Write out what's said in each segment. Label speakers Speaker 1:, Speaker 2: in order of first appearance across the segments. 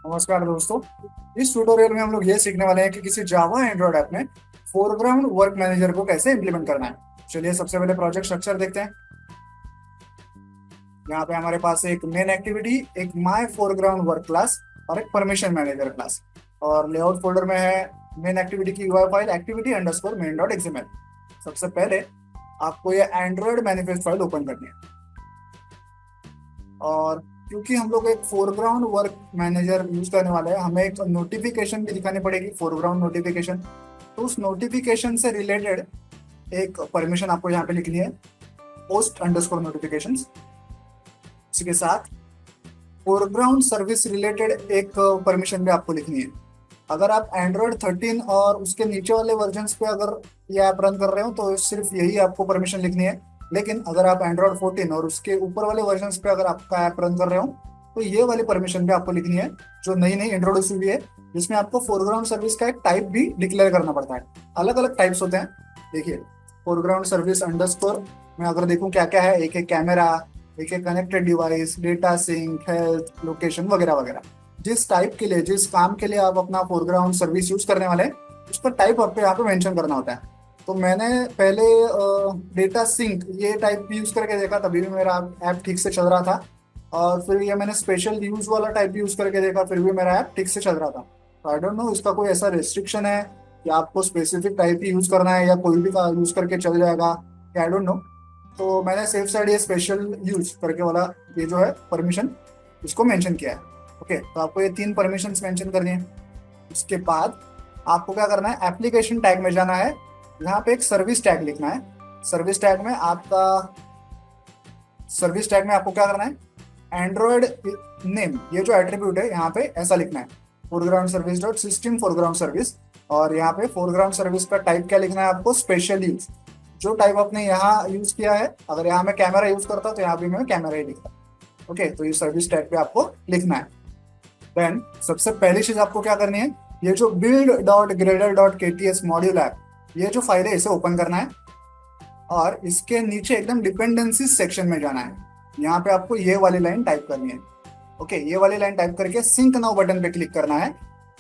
Speaker 1: नमस्कार दोस्तों। इस ट्यूटोरियल में हम लोग ये सीखने वाले हैं कि किसी जावा एंड्रॉइड ऐप में फोरग्राउंड वर्क मैनेजर को कैसे इंप्लीमेंट करना है। चलिए सबसे पहले प्रोजेक्ट स्ट्रक्चर देखते हैं। यहाँ पे हमारे पास एक मेन एक्टिविटी, एक माय फोरग्राउंड वर्क क्लास और एक परमिशन मैनेजर क्लास। और लेआउट फोल्डर में है मेन एक्टिविटी की UI file activity underscore main dot XML. सबसे पहले आपको ये एंड्रॉइड मैनिफेस्ट फाइल ओपन करनी है। और क्योंकि हम लोग एक फोरग्राउंड वर्क मैनेजर यूज करने वाले हैं, हमें एक नोटिफिकेशन भी दिखानी पड़ेगी, फोरग्राउंड नोटिफिकेशन। तो उस नोटिफिकेशन से रिलेटेड एक परमिशन आपको यहाँ पे लिखनी है, पोस्ट अंडरस्कोर नोटिफिकेशन। इसी के साथ फोरग्राउंड सर्विस रिलेटेड एक परमिशन भी आपको लिखनी है। अगर आप एंड्रॉयड 13 और उसके नीचे वाले वर्जन पे अगर ये ऐप रन कर रहे हो तो सिर्फ यही आपको परमिशन लिखनी है। लेकिन अगर आप एंड्रॉयड 14 और उसके ऊपर वाले वर्जन पे अगर आपका ऐप रन कर रहे हो तो ये वाली परमिशन भी आपको लिखनी है, जो नई नई इंट्रोड्यूस हुई है, जिसमें आपको फोरग्राउंड सर्विस का एक टाइप भी डिक्लेयर करना पड़ता है। अलग अलग टाइप्स होते हैं। देखिए, फोरग्राउंड सर्विस अंडरस्कोर में अगर देखूं क्या क्या है, एक है कैमरा, एक है connected device, data sink, health, location वगैरह वगैरह। जिस टाइप के लिए, जिस काम के लिए आप अपना फोरग्राउंड सर्विस यूज करने वाले हैं, उसका टाइप आपको यहाँ पे मेंशन करना होता है। तो मैंने पहले डेटा सिंक ये टाइप यूज करके देखा, तभी भी मेरा ऐप ठीक से चल रहा था। और फिर ये मैंने स्पेशल यूज वाला टाइप यूज करके देखा, फिर भी मेरा ऐप ठीक से चल रहा था। तो आई डोंट नो इसका कोई ऐसा रेस्ट्रिक्शन है कि आपको स्पेसिफिक टाइप ही यूज करना है या कोई भी यूज करके चल जाएगा, आई डोंट नो। तो मैंने सेफ साइड ये स्पेशल यूज करके वाला ये जो है परमिशन, इसको मेंशन किया है। ओके, तो आपको ये तीन परमिशंस मेंशन करनी है। उसके बाद आपको क्या करना है, एप्लीकेशन टैग में जाना है। यहाँ पे एक सर्विस टैग लिखना है। सर्विस टैग में आपका सर्विस टैग में आपको क्या करना है, एंड्रॉयड नेम, ये जो एट्रीब्यूट है यहाँ पे ऐसा लिखना है, foreground service dot system foreground service. और यहाँ पे फोरग्राउंड सर्विस का टाइप क्या लिखना है आपको, स्पेशल यूज। जो टाइप आपने यहाँ यूज किया है, अगर यहाँ मैं कैमरा यूज करता तो यहाँ भी मैं कैमरा ही लिखता। ओके, तो ये सर्विस टैग पे आपको लिखना है। देन सबसे पहली चीज आपको क्या करनी है, ये जो build डॉट ग्रेडर डॉट के टी एस मॉड्यूल ऐप, ये जो फाइल है इसे ओपन करना है। और इसके नीचे एकदम डिपेंडेंसी सेक्शन में जाना है। यहाँ पे आपको ये वाली लाइन टाइप करनी है। ओके, ये वाली लाइन टाइप करके सिंक नाउ बटन पे क्लिक करना है।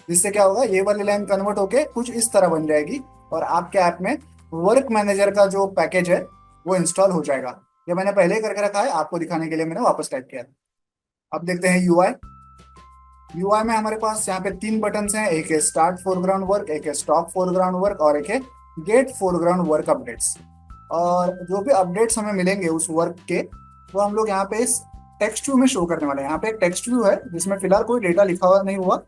Speaker 1: जिससे क्या होगा, ये वाली लाइन कन्वर्ट होके कुछ इस तरह बन जाएगी और आपके ऐप में वर्क मैनेजर का जो पैकेज है वो इंस्टॉल हो जाएगा। ये मैंने पहले ही करके रखा है, आपको दिखाने के लिए मैंने वापस टाइप किया। अब देखते हैं यूआई। यूआई में हमारे पास यहाँ पे तीन बटन्स हैं, एक है स्टार्ट फोरग्राउंड वर्क, एक है स्टॉप फोरग्राउंड वर्क और एक है गेट फोरग्राउंड वर्क अपडेट्स। और जो भी अपडेट्स हमें मिलेंगे उस वर्क के, वो हम लोग यहाँ पे इस टेक्स्ट व्यू में शो करने वाले हैं। यहाँ पे एक टेक्स्ट व्यू है जिसमें फिलहाल कोई डेटा लिखा हुआ नहीं हुआ,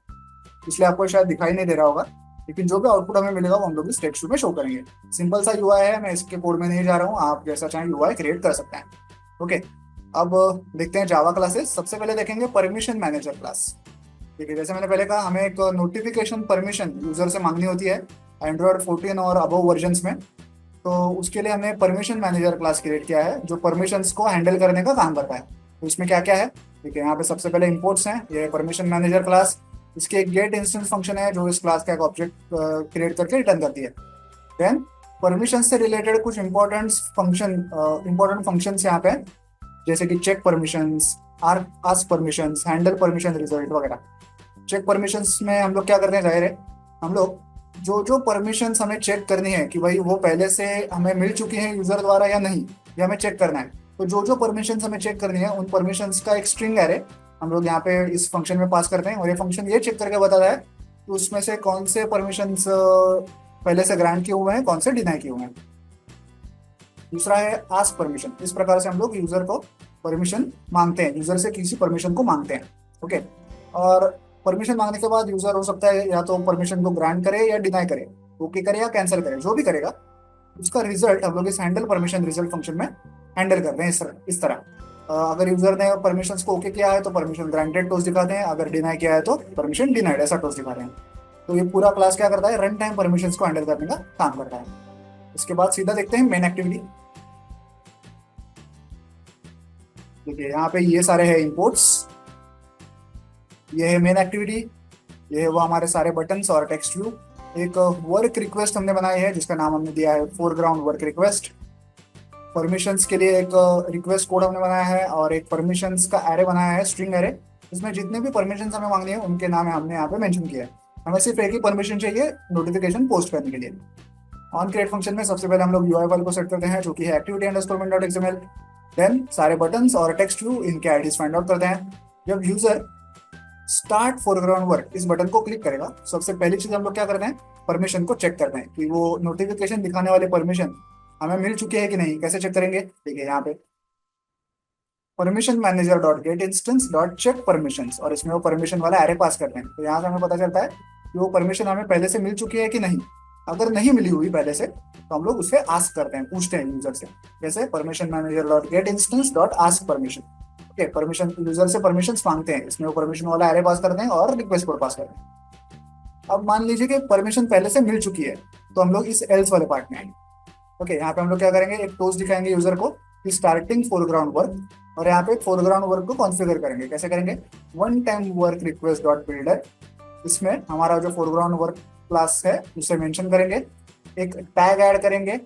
Speaker 1: इसलिए आपको शायद दिखाई नहीं दे रहा होगा। लेकिन जो भी आउटपुट हमें मिलेगा वो हम लोग इस टेक्स्ट व्यू में शो करेंगे। सिंपल सा यूआई है, मैं इसके कोड में नहीं जा रहा हूँ, आप जैसा चाहें यूआई क्रिएट कर सकते हैं। ओके, अब देखते हैं जावा क्लासेस। सबसे पहले देखेंगे परमिशन मैनेजर क्लास। ठीक है, जैसे मैंने पहले कहा, हमें एक नोटिफिकेशन परमिशन यूजर से मांगनी होती है एंड्रॉयड 14 और अबव वर्जन्स में। तो उसके लिए हमने परमिशन मैनेजर क्लास क्रिएट किया है जो परमिशंस को हैंडल करने का काम करता है। तो इसमें क्या क्या है, ठीक है, यहाँ पे सबसे पहले इंपोर्ट्स हैं, ये परमिशन मैनेजर क्लास। इसके एक गेट इंस्टेंस फंक्शन है जो इस क्लास का एक ऑब्जेक्ट क्रिएट करके रिटर्न करती है। देन परमिशन से रिलेटेड कुछ इंपॉर्टेंट फंक्शंस यहाँ पे हैं, जैसे कि check permissions, ask permissions, handle permission result वगैरह। चेक परमिशंस में हम लोग क्या करते हैं, जाहिर है हम लोग जो जो परमिशंस हमें चेक करनी है कि भाई वो पहले से हमें मिल चुकी हैं यूजर द्वारा या नहीं, ये हमें चेक करना है। तो जो जो परमिशंस हमें चेक करनी है उन परमिशंस का एक स्ट्रिंग एरे हम लोग यहाँ पे इस फंक्शन में पास करते हैं। और ये फंक्शन ये चेक करके बताता है कि उसमें से कौन से परमिशंस पहले से ग्रांट किए हुए हैं, कौन से डिनाई किए हुए हैं। दूसरा है आस्क परमिशन। इस प्रकार से हम लोग यूजर को परमिशन मांगते हैं, यूजर से किसी परमिशन को मांगते हैं। ओके, और परमिशन मांगने के बाद यूजर हो सकता है या तो परमिशन को ग्रांट करे या डिनाई करे, ओके करे या कैंसिल करे, जो भी करेगा उसका रिजल्ट हम लोग इस हैंडल परमिशन रिजल्ट फंक्शन में हैंडल करते हैं इस तरह। अगर यूजर ने परमिशन को ओके किया है तो परमिशन ग्रांटेड टोस्ट दिखाते हैं, अगर डिनाई किया है तो परमिशन डिनाइड ऐसा टोस्ट दिखाते हैं। तो ये पूरा क्लास क्या करता है, रन टाइम परमिशन को हैंडल करने का काम करता है। इसके बाद सीधा देखते हैं मेन एक्टिविटी। देखिए यहाँ पे ये सारे हैं इंपोर्ट्स, ये है मेन एक्टिविटी, ये है वो हमारे सारे बटन्स और टेक्स्ट व्यू। एक वर्क रिक्वेस्ट हमने बनाई है जिसका नाम हमने दिया है फोरग्राउंड वर्क रिक्वेस्ट। परमिशंस के लिए एक रिक्वेस्ट कोड हमने बनाया है और एक परमिशंस का एरे बनाया है, स्ट्रिंग एरे। इसमें जितने भी परमिशन हमें मांगनी है उनके नाम हमने यहाँ पे मेंशन किया है। हमें सिर्फ एक ही परमिशन चाहिए नोटिफिकेशन पोस्ट करने के लिए। ऑन क्रिएट फंक्शन में सबसे पहले हम लोग यूआई फाइल को सेट करते हैं जो कि है activity underscore main dot XML. Then सारे बटन्स और टेक्स्ट व्यू इनके आईडीज फाइंड आउट करते हैं। जब यूजर स्टार्ट फोरग्राउंड वर्क इस बटन को क्लिक करेगा, सबसे पहली चीज हम लोग क्या करते हैं, परमिशन को चेक करते हैं कि वो नोटिफिकेशन दिखाने वाले परमिशन हमें मिल चुके हैं कि नहीं। कैसे चेक करेंगे, देखिए यहाँ पे permission manager dot get instance dot check permission, और इसमें वो परमिशन वाला एरे पास करते हैं। तो यहाँ से हमें पता चलता है कि वो परमिशन हमें पहले से मिल चुकी है कि नहीं। अगर नहीं मिली हुई पहले से तो हम लोग उससे आस्क करते हैं, पूछते हैं यूजर से। जैसे permission manager dot get instance dot ask permission. Okay, permission user से परमिशन मांगते हैं, इसमें वो परमिशन वाला एरे पास करते हैं और रिक्वेस्ट कोड पास करते हैं। अब मान लीजिए कि परमिशन पहले से मिल चुकी है, तो हम लोग इस एल्स वाले पार्ट में आएंगे। ओके, यहाँ पे हम लोग क्या करेंगे, एक टोस्ट दिखाएंगे यूजर को कि स्टार्टिंग फोरग्राउंड वर्क, और यहाँ पे फोरग्राउंड वर्क को कॉन्फ़िगर करेंगे। कैसे करेंगे, one time work request dot builder, इसमें हमारा जो फोरग्राउंड वर्क क्लास है उसे मेंशन करेंगे। एक टैग ऐड करेंगे,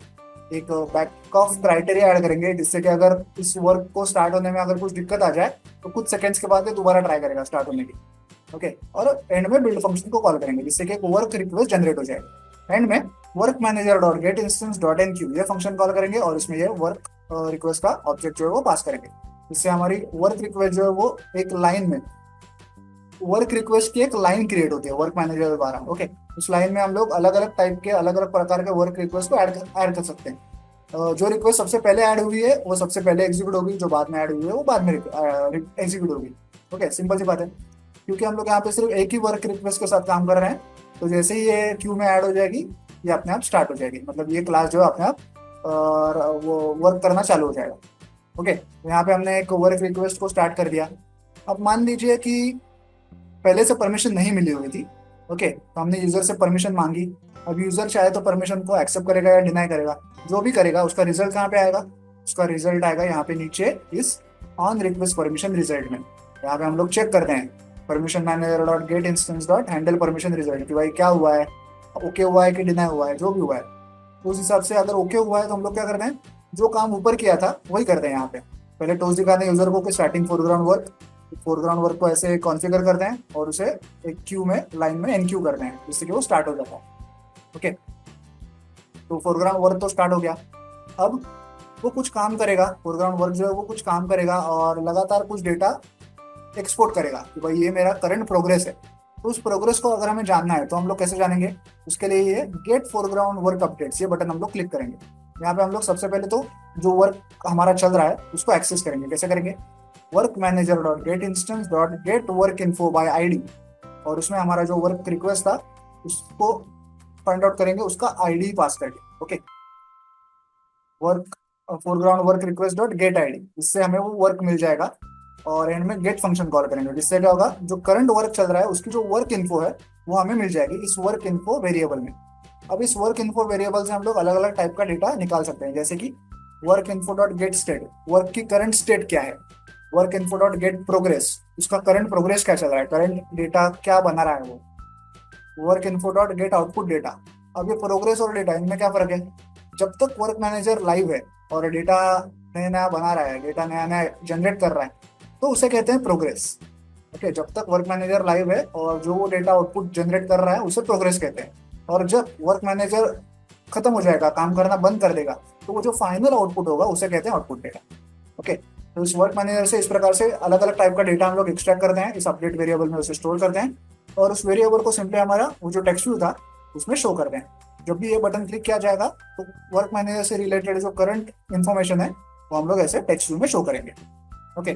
Speaker 1: एक बैक ऑफ क्राइटेरिया ऐड करेंगे, जिससे कि अगर इस वर्क को स्टार्ट होने में अगर कुछ दिक्कत आ जाए तो कुछ सेकंड्स के बाद ये दोबारा ट्राई करेगा स्टार्ट होने की। ओके, और एंड में बिल्ड फंक्शन को कॉल करेंगे जिससे कि एक वर्क रिक्वेस्ट जनरेट हो जाएगा। एंड में work manager dot get instance dot NQ ये फंक्शन कॉल करेंगे और इसमें ये वर्क रिक्वेस्ट का ऑब्जेक्ट जो है वो पास करेंगे। इससे हमारी वर्क रिक्वेस्ट जो है वो एक लाइन में, वर्क रिक्वेस्ट की एक लाइन क्रिएट होती है वर्क मैनेजर द्वारा। ओके, उस लाइन में हम लोग अलग अलग टाइप के अलग अलग प्रकार के वर्क रिक्वेस्ट को ऐड कर सकते हैं। जो रिक्वेस्ट सबसे पहले ऐड हुई है वो सबसे पहले एग्जीक्यूट होगी, जो बाद में ऐड हुई है वो बाद में एग्जीक्यूट होगी। ओके, सिंपल सी बात है, क्योंकि हम लोग यहाँ पे सिर्फ एक ही वर्क रिक्वेस्ट के साथ काम कर रहे हैं। तो जैसे ही ये क्यू में ऐड हो जाएगी ये अपने आप स्टार्ट हो जाएगी, मतलब ये क्लास जो है अपने आप वो वर्क करना चालू हो जाएगा। ओके, तो यहाँ पे हमने एक वर्क रिक्वेस्ट को स्टार्ट कर दिया। अब मान लीजिए कि पहले से परमिशन नहीं मिली हुई थी। ओके, तो हमने यूजर से परमिशन मांगी। अब यूजर चाहे तो परमिशन को एक्सेप्ट करेगा या डिनाई करेगा, जो भी करेगा उसका रिजल्ट कहाँ पे आएगा, उसका रिजल्ट आएगा यहाँ पे नीचे इस ऑन रिक्वेस्ट परमिशन रिजल्ट में। यहाँ पे हम लोग चेक करते हैं permission manager dot get instance dot handle permission result कि भाई क्या हुआ है, ओके हुआ है कि डिनाई हुआ है, जो भी हुआ है। तो उस हिसाब से अगर ओके हुआ है तो हम लोग क्या करते हैं, जो काम ऊपर किया था वही करते हैं। यहाँ पे पहले टोस्ट दिखाते हैं यूजर को कि स्टार्टिंग फोरग्राउंड वर्क को ऐसे कॉन्फ़िगर करते हैं और उसे एक क्यू में लाइन में एनक्यू करते हैं जिससे कि वो स्टार्ट हो जाता है। ओके, तो फोरग्राउंड वर्क तो स्टार्ट हो गया। अब वो कुछ काम करेगा, फोरग्राउंड वर्क जो है वो कुछ काम करेगा और लगातार कुछ डेटा एक्सपोर्ट करेगा कि भाई ये मेरा करंट प्रोग्रेस है। तो उस प्रोग्रेस को अगर हमें जानना है तो हम लोग कैसे जानेंगे, उसके लिए ये गेट फोरग्राउंड वर्क अपडेट्स ये बटन हम लोग क्लिक करेंगे। यहाँ पे हम लोग सबसे पहले तो जो वर्क हमारा चल रहा है उसको एक्सेस करेंगे। कैसे करेंगे, work manager dot get instance dot get work info bye ID, और उसमें हमारा जो वर्क रिक्वेस्ट था उसको फाइंड आउट करेंगे उसका आईडी पास करके। Okay, work foreground work request dot gate ID, इससे हमें वो वर्क मिल जाएगा। और एंड में गेट फंक्शन कॉल करेंगे जिससे क्या होगा, जो करंट वर्क चल रहा है उसकी जो वर्क इन्फो है वो हमें मिल जाएगी इस वर्क इन्फो वेरिएबल में। अब इस वर्क इन्फो वेरिएबल से हम लोग अलग अलग टाइप का डेटा निकाल सकते हैं, जैसे कि work info dot gate state, work की करंट स्टेट क्या है। Work info dot gate progress, उसका करंट प्रोग्रेस क्या चल रहा है, करंट डेटा क्या बना रहा है वो। Work info dot gate output data, अब ये प्रोग्रेस और डेटा इनमें क्या फर्क है, जब तक वर्क मैनेजर लाइव है और डेटा नया नया बना रहा है, डेटा नया नया जनरेट कर रहा है, तो उसे कहते हैं प्रोग्रेस। ओके, जब तक वर्क मैनेजर लाइव है और जो वो डेटा आउटपुट जनरेट कर रहा है उसे प्रोग्रेस कहते हैं। और जब वर्क मैनेजर खत्म हो जाएगा, काम करना बंद कर देगा, तो वो जो फाइनल आउटपुट होगा उसे कहते हैं आउटपुट डेटा। ओके, तो इस वर्क मैनेजर से इस प्रकार से अलग अलग टाइप का डेटा हम लोग एक्सट्रैक्ट करते हैं, इस अपडेट वेरिएबल में उसे स्टोर करते हैं और उस वेरिएबल को सिंपली हमारा वो जो टेक्स्ट व्यू था उसमें शो करते हैं। जब भी ये बटन क्लिक किया जाएगा तो वर्क मैनेजर से रिलेटेड जो करंट इन्फॉर्मेशन है वो हम लोग ऐसे टेक्स्ट व्यू में शो करेंगे। ओके,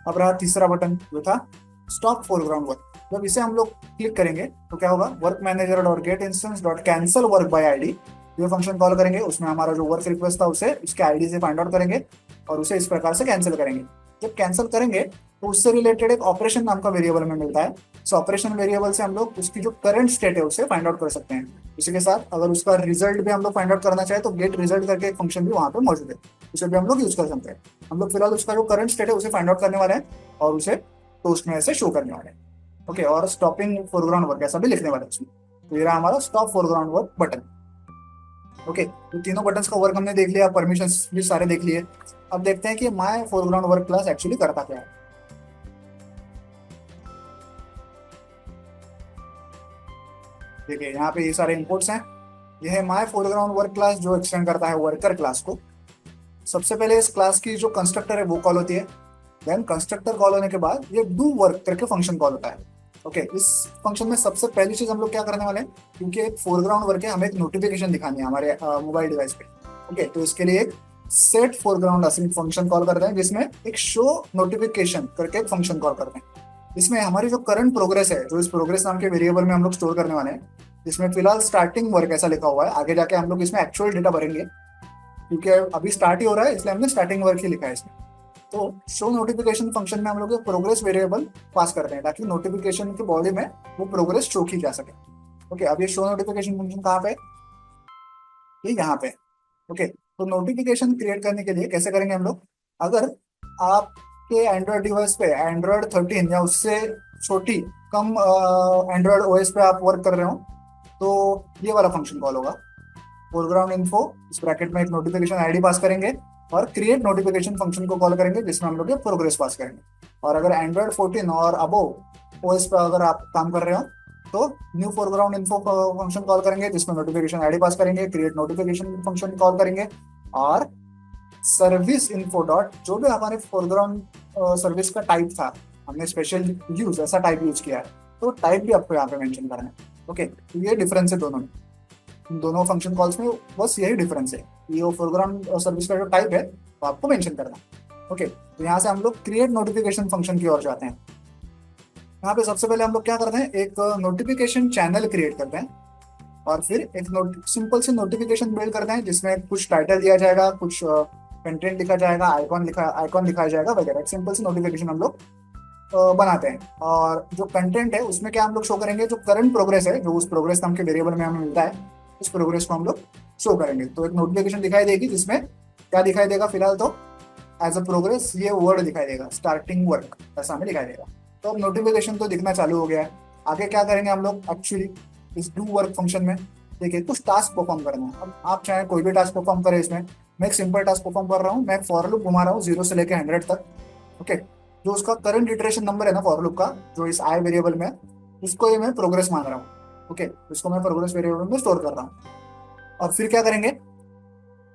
Speaker 1: अब रहा तीसरा बटन जो था स्टॉप फोरग्राउंड वर्क। जब इसे हम लोग क्लिक करेंगे तो क्या होगा, work manager dot get instance dot cancel work by ID ये फंक्शन कॉल करेंगे। उसमें हमारा जो वर्क रिक्वेस्ट था उसे उसके आईडी से फाइंड आउट करेंगे और उसे इस प्रकार से कैंसिल करेंगे। जब कैंसिल करेंगे तो उससे रिलेटेड एक ऑपरेशन नाम का वेरिएबल हमें मिलता है। इस ऑपरेशन वेरिएबल से हम लोग उसकी जो करंट स्टेट है उसे फाइंड आउट कर सकते हैं। इसी के साथ अगर उसका रिजल्ट भी हम लोग फाइंड आउट करना चाहे तो गेट रिजल्ट करके एक फंक्शन भी वहाँ पे मौजूद है, उसे भी हम लोग यूज कर सकते हैं। हम लोग फिलहाल उसका जो करंट स्टेट है उसे फाइंड आउट करने वाले हैं और उसे टोस्ट में ऐसे शो करने वाले हैं। ओके, और स्टॉपिंग फोरग्राउंड वर्क ऐसा भी लिखने वाले हैं उसमें। तो ये रहा हमारा stop foreground work button. Okay, तो तीनों बटन्स का वर्क हमने देख लिया, परमिशंस भी सारे देख लिए। अब देखते हैं कि my foreground work class actually करता क्या है। देखिए यहाँ पे ये सारे इंपोर्ट्स हैं। ये है माय फोरग्राउंड वर्क क्लास जो एक्सटेंड करता है वर्कर क्लास को। सबसे पहले इस क्लास की जो कंस्ट्रक्टर है वो कॉल होती है। देन कंस्ट्रक्टर कॉल होने के बाद ये डू वर्क करके फंक्शन कॉल होता है। ओके, इस फंक्शन में सबसे पहली चीज हम लोग क्या करने वाले हैं, क्योंकि एक फोरग्राउंड वर्क है, हमें एक नोटिफिकेशन दिखानी है हमारे मोबाइल डिवाइस पे। ओके, तो इसके लिए एक set foreground using function call करते हैं, जिसमें एक शो नोटिफिकेशन करके एक फंक्शन कॉल करते हैं। इसमें हमारी जो करंट प्रोग्रेस है, जो इस प्रोग्रेस नाम के वेरिएबल में हम लोग स्टोर करने वाले हैं, जिसमें फिलहाल स्टार्टिंग वर्क ऐसा लिखा हुआ है, आगे जाके हम लोग इसमें एक्चुअल डेटा भरेंगे, क्योंकि अभी स्टार्ट ही हो रहा है इसलिए हमने स्टार्टिंग वर्क ही लिखा है इसमें। तो शो नोटिफिकेशन फंक्शन में हम लोग प्रोग्रेस वेरिएबल पास करते हैं, ताकि नोटिफिकेशन की बॉडी में वो प्रोग्रेस शो की जा सके। ओके, अब ये शो नोटिफिकेशन फंक्शन कहाँ पे है? ये यहाँ पे। ओके, तो नोटिफिकेशन क्रिएट करने के लिए कैसे करेंगे हम लोग, अगर आपके एंड्रॉयड डिवाइस पे एंड्रॉयड 13 या उससे छोटी कम एंड्रॉयड ओएस पे आप वर्क कर रहे हो, तो ये वाला फंक्शन कॉल होगा, फोरग्राउंड इन्फो, इस ब्रैकेट में एक नोटिफिकेशन आईडी पास करेंगे और क्रिएट नोटिफिकेशन फंक्शन को कॉल करेंगे, जिसमें हम लोग ये प्रोग्रेस पास करेंगे। और अगर एंड्रॉयड 14 और अबोव ओएस पे अगर आप काम कर रहे हो, तो new foreground info function call करेंगे, जिसमें नोटिफिकेशन आईडी पास करेंगे, क्रिएट नोटिफिकेशन फंक्शन कॉल करेंगे, और सर्विस इन्फो डॉट जो भी हमारे फोरग्राउंड सर्विस का टाइप था, हमने स्पेशल यूज ऐसा टाइप यूज किया है, तो टाइप भी आपको यहाँ पे मेंशन करना है। ओके, तो ये डिफरेंस है दोनों में, दोनों फंक्शन कॉल्स में बस यही डिफरेंस है, ये फोरग्राउंड सर्विस का जो टाइप है वो आपको मेंशन करना है। ओके, तो यहाँ से हम लोग क्रिएट नोटिफिकेशन फंक्शन की ओर जाते हैं। यहाँ पे सबसे पहले हम लोग क्या करते हैं, एक नोटिफिकेशन चैनल क्रिएट करते हैं, और फिर एक सिंपल सी नोटिफिकेशन बिल्ड करते हैं, जिसमें कुछ टाइटल दिया जाएगा, कुछ कंटेंट लिखा जाएगा, आइकॉन दिखाया जाएगा वगैरह। एक सिंपल सी नोटिफिकेशन हम लोग बनाते हैं, और जो कंटेंट है उसमें क्या हम लोग शो करेंगे, जो करंट प्रोग्रेस है, जो उस प्रोग्रेस नाम के वेरिएबल में हमें मिलता है, उस प्रोग्रेस को हम लोग शो करेंगे। तो एक नोटिफिकेशन दिखाई देगी, जिसमें क्या दिखाई देगा, फिलहाल तो एज अ प्रोग्रेस ये वर्ड दिखाई देगा, स्टार्टिंग वर्क ऐसा हमें दिखाई देगा। तो अब नोटिफिकेशन तो दिखना चालू हो गया है। आगे क्या करेंगे हम लोग एक्चुअली इस डू वर्क फंक्शन में, देखिए कुछ टास्क परफॉर्म करना है। अब आप चाहे कोई भी टास्क परफॉर्म करें, इसमें मैं एक सिंपल टास्क परफॉर्म कर रहा हूँ, मैं फॉर लूप घुमा रहा हूँ 0 से लेकर 100 तक। ओके, जो उसका करंट इटरेशन नंबर है ना फॉर लूप का, जो इस आई वेरिएबल में, उसको ये मैं प्रोग्रेस मान रहा हूँ। ओके, उसको मैं प्रोग्रेस वेरिएबल में स्टोर कर रहा हूँ। और फिर क्या करेंगे,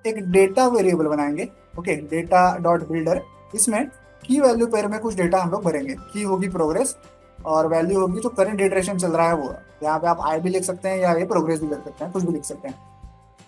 Speaker 1: एक डेटा वेरिएबल बनाएंगे। ओके, डेटा डॉट बिल्डर, इसमें की वैल्यू पेयर में कुछ डेटा हम लोग भरेंगे, की होगी प्रोग्रेस और वैल्यू होगी जो करंट इटरेशन चल रहा है वो। यहाँ पे आप आई भी लिख सकते हैं या ये प्रोग्रेस भी लिख सकते हैं, कुछ भी लिख सकते हैं,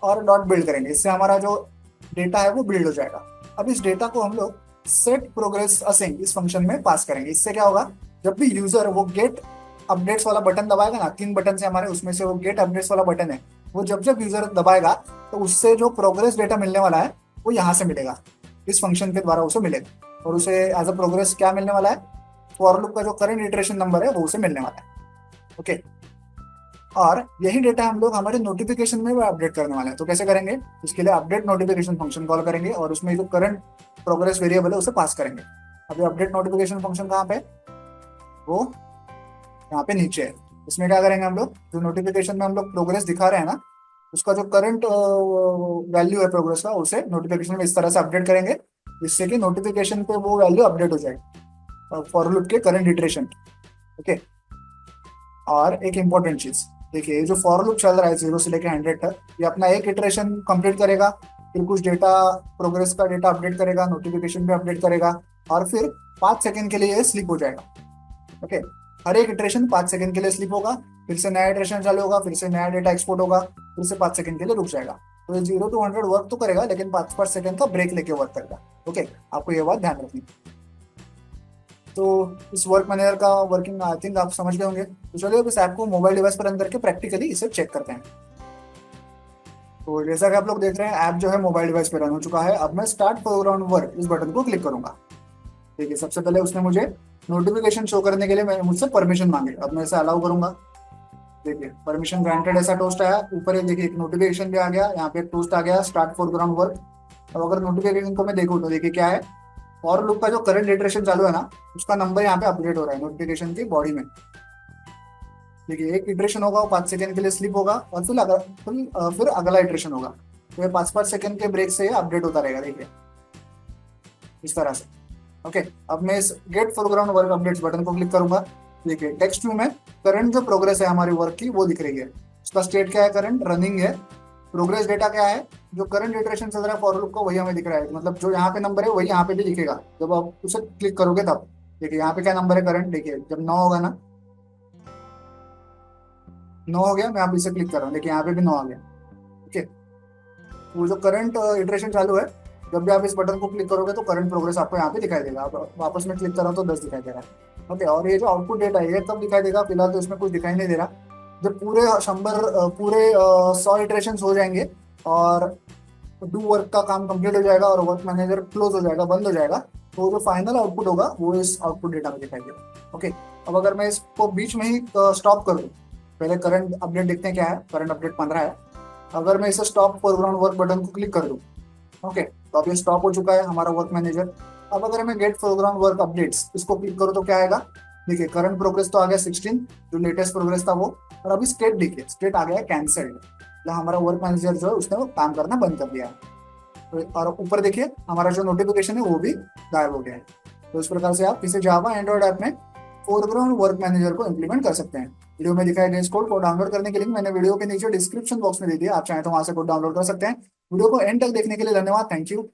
Speaker 1: और डॉट बिल्ड करेंगे। इससे हमारा जो डेटा है वो बिल्ड हो जाएगा। अब इस डेटा को हम लोग सेट प्रोग्रेस असिंग इस फंक्शन में पास करेंगे। इससे क्या होगा, जब भी यूजर वो गेट अपडेट्स वाला बटन दबाएगा ना, 3 बटन से हमारे, उसमें से वो गेट अपडेट्स वाला बटन है, वो जब जब यूजर दबाएगा तो उससे जो प्रोग्रेस डेटा मिलने वाला है वो यहाँ से मिलेगा, इस फंक्शन के द्वारा उसे मिलेगा। और उसे एज अ प्रोग्रेस क्या मिलने वाला है, फॉर लूप का जो करंट इटरेशन नंबर है वो उसे मिलने वाला है। ओके, और यही डेटा हम लोग हमारे नोटिफिकेशन में अपडेट करने वाले हैं। तो कैसे करेंगे, इसके लिए अपडेट नोटिफिकेशन फंक्शन कॉल करेंगे, और उसमें जो करंट प्रोग्रेस वेरिएबल है उसे पास करेंगे। अभी अपडेट नोटिफिकेशन फंक्शन कहाँ पे, वो यहाँ पे नीचे है। इसमें क्या करेंगे हम लोग, जो नोटिफिकेशन में हम लोग प्रोग्रेस दिखा रहे हैं ना, उसका जो करंट वैल्यू है प्रोग्रेस का, उसे नोटिफिकेशन में इस तरह से अपडेट करेंगे, जिससे कि नोटिफिकेशन पे वो वैल्यू अपडेट हो जाएगी फॉर लूप के करंट इटरेशन। ओके, और एक इंपॉर्टेंट चीज देखिए, जो फॉर लूप चल रहा है 0 से लेकर 100 तक, ये अपना एक इटरेशन कंप्लीट करेगा, फिर कुछ डेटा प्रोग्रेस का डेटा अपडेट करेगा, नोटिफिकेशन भी अपडेट करेगा, और फिर 5 सेकंड के लिए ये स्लिप हो जाएगा। ओके, हर एक इटरेशन 5 सेकंड के लिए स्लिप होगा, फिर से नया इटरेशन चालू होगा, फिर से नया डेटा एक्सपोर्ट होगा, फिर से 5 सेकंड के लिए रुक जाएगा। तो ये 0 to 100 वर्क तो करेगा, लेकिन 5 सेकंड का ब्रेक लेके वर्क करेगा। ओके, आपको ये बात ध्यान रखनी। तो इस वर्क मैनेजर का वर्किंग आई थिंक आप समझ गए होंगे। तो चलिए अब इस ऐप को मोबाइल डिवाइस पर रन करके प्रैक्टिकली इसे चेक करते हैं। तो जैसा कि आप लोग देख रहे हैं, ऐप जो है मोबाइल डिवाइस पर रन हो चुका है। अब मैं स्टार्ट फोरग्राउंड वर्क इस बटन को क्लिक करूंगा। देखिए, सबसे पहले उसने मुझे नोटिफिकेशन शो करने के लिए मुझसे परमिशन मांगे। अब मैं इसे अलाउ करूंगा। देखिए, परमिशन ग्रांटेड ऐसा टोस्ट आया। ऊपर ये देखिए एक नोटिफिकेशन भी आ गया, यहाँ पे एक टोस्ट आ गया स्टार्ट फोरग्राउंड वर्क। अब अगर नोटिफिकेशन को मैं देखूँ तो देखिए क्या है, फॉर लूप का जो करंट इटरेशन चालू है ना, उसका नंबर यहाँ पे अपडेट हो रहा है नोटिफिकेशन की बॉडी में। देखिए, एक इटरेशन होगा वो 5 सेकंड के लिए स्लिप होगा, और फिर अगला इटरेशन होगा, तो ये 5-5 सेकंड के ब्रेक से अपडेट होता रहेगा। देखिए इस तरह से। ओके, अब मैं इस get foreground work updates button को क्लिक करूंगा। देखिए टेक्स्ट व्यू में करंट जो प्रोग्रेस है हमारी वर्क की वो दिख रही है। उसका स्टेट क्या है, करंट रनिंग है। प्रोग्रेस डेटा क्या है, जो करंट इटरेशन चल रहा है फॉर लूप का वही हमें दिख रहा है, मतलब जो यहाँ पे नंबर है वही यहाँ पे भी दिखेगा जब आप उसे क्लिक करोगे तब। देखिए यहाँ पे क्या नंबर है करंट, देखिए जब 9 होगा ना, 9 हो गया, मैं आप इसे क्लिक कर रहा हूँ, देखिए यहाँ पे भी 9 आ गया। ठीक है, वो जो करंट इटरेशन चालू है, जब भी आप इस बटन को क्लिक करोगे तो करंट प्रोग्रेस आपको यहाँ पे दिखाई देगा। आप वापस में क्लिक कर रहा हूँ तो 10 दिखाई दे रहा है। ओके, और ये जो आउटपुट डेटा है ये कब दिखाई देगा, फिलहाल तो इसमें कुछ दिखाई नहीं दे रहा। जब पूरे 100 पूरे 100 इटरेशन हो जाएंगे और डू वर्क का काम कंप्लीट हो जाएगा और वर्क मैनेजर क्लोज हो जाएगा, बंद हो जाएगा, तो जो फाइनल आउटपुट होगा वो इस आउटपुट डेटा में दिखाई देगा। ओके, अब अगर मैं इसको बीच में ही स्टॉप कर दूं, पहले करंट अपडेट देखते हैं क्या है, करंट अपडेट 15 है। अगर मैं इसे स्टॉप फोरग्राउंड वर्क बटन को क्लिक कर दूं, ओके, तो अब ये स्टॉप हो चुका है हमारा वर्क मैनेजर। अब अगर मैं गेट फोरग्राउंड वर्क अपडेट्स इसको क्लिक करूँ तो क्या आएगा, देखिए करंट प्रोग्रेस तो आ गया 16, जो लेटेस्ट प्रोग्रेस था वो। और अभी स्टेट देखिए, स्टेट आ गया है कैंसल्ड, मतलब हमारा वर्क मैनेजर जो है उसने वो काम करना बंद कर दिया है। और ऊपर देखिए हमारा जो नोटिफिकेशन है वो भी गायब हो गया है। तो इस प्रकार से आप किसी जावा एंड्रॉइड ऐप में फोरग्राउंड वर्क मैनेजर को इम्प्लीमेंट कर सकते हैं। वीडियो में दिखाए गए इस कोड को डाउनलोड करने के लिंक मैंने वीडियो के नीचे डिस्क्रिप्शन बॉक्स में दे दिया, आप चाहें तो वहां से कोड डाउनलोड कर सकते हैं। वीडियो को एंड तक देखने के लिए धन्यवाद, थैंक यू।